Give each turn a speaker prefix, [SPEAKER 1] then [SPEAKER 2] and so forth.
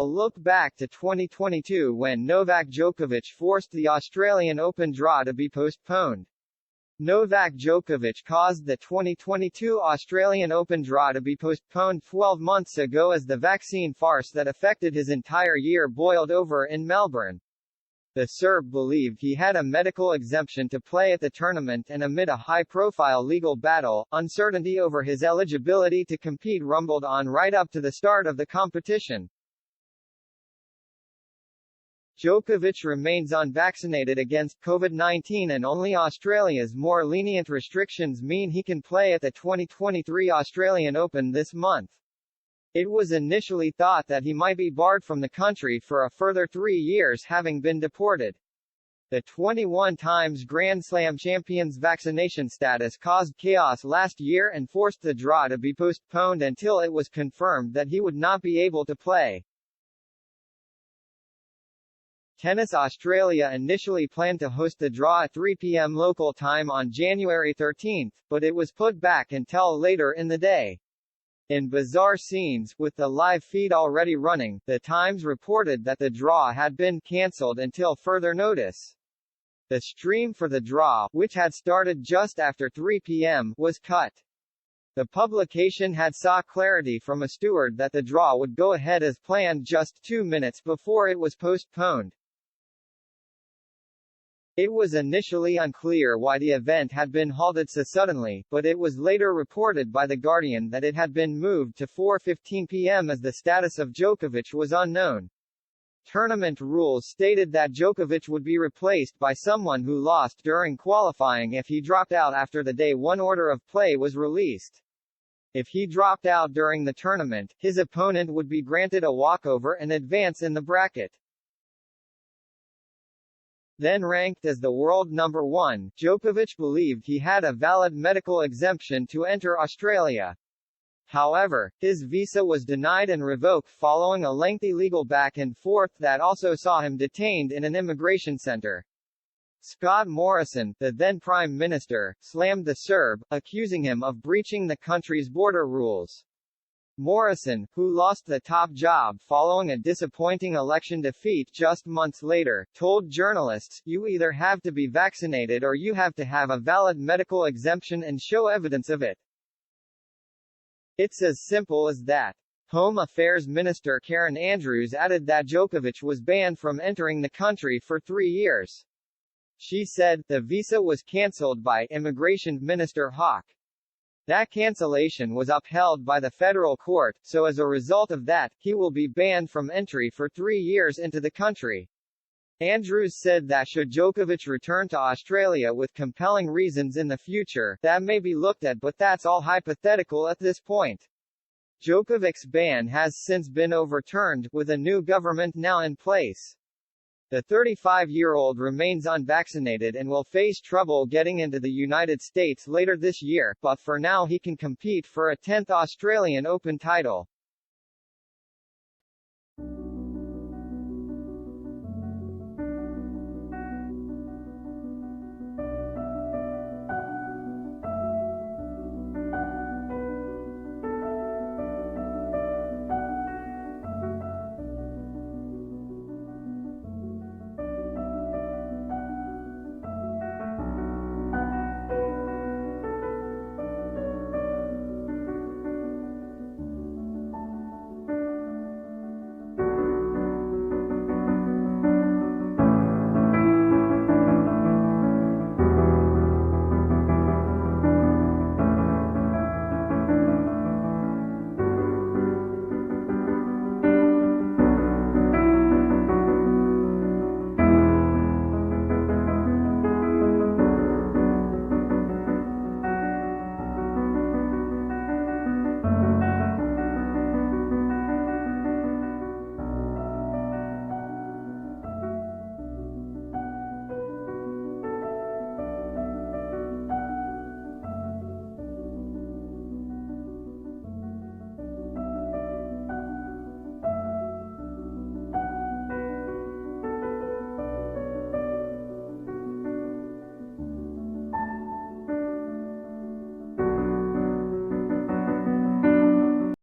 [SPEAKER 1] A look back to 2022 when Novak Djokovic forced the Australian Open draw to be postponed. Novak Djokovic caused the 2022 Australian Open draw to be postponed 12 months ago as the vaccine farce that affected his entire year boiled over in Melbourne. The Serb believed he had a medical exemption to play at the tournament, and amid a high-profile legal battle, uncertainty over his eligibility to compete rumbled on right up to the start of the competition. Djokovic remains unvaccinated against COVID-19, and only Australia's more lenient restrictions mean he can play at the 2023 Australian Open this month. It was initially thought that he might be barred from the country for a further 3 years, having been deported. The 21 times Grand Slam champion's vaccination status caused chaos last year and forced the draw to be postponed until it was confirmed that he would not be able to play. Tennis Australia initially planned to host the draw at 3 p.m. local time on January 13, but it was put back until later in the day. In bizarre scenes, with the live feed already running, the Times reported that the draw had been cancelled until further notice. The stream for the draw, which had started just after 3 p.m., was cut. The publication had sought clarity from a steward that the draw would go ahead as planned just 2 minutes before it was postponed. It was initially unclear why the event had been halted so suddenly, but it was later reported by The Guardian that it had been moved to 4:15 p.m. as the status of Djokovic was unknown. Tournament rules stated that Djokovic would be replaced by someone who lost during qualifying if he dropped out after the day one order of play was released. If he dropped out during the tournament, his opponent would be granted a walkover and advance in the bracket. Then ranked as the world number 1, Djokovic believed he had a valid medical exemption to enter Australia. However, his visa was denied and revoked following a lengthy legal back and forth that also saw him detained in an immigration center. Scott Morrison, the then Prime Minister, slammed the Serb, accusing him of breaching the country's border rules. Morrison, who lost the top job following a disappointing election defeat just months later, told journalists, "You either have to be vaccinated or you have to have a valid medical exemption and show evidence of it. It's as simple as that." Home Affairs Minister Karen Andrews added that Djokovic was banned from entering the country for 3 years. She said, "The visa was cancelled by Immigration Minister Hawke. That cancellation was upheld by the federal court, so as a result of that, he will be banned from entry for 3 years into the country." Andrews said that should Djokovic return to Australia with compelling reasons in the future, that may be looked at, but that's all hypothetical at this point. Djokovic's ban has since been overturned, with a new government now in place. The 35-year-old remains unvaccinated and will face trouble getting into the United States later this year, but for now he can compete for a 10th Australian Open title.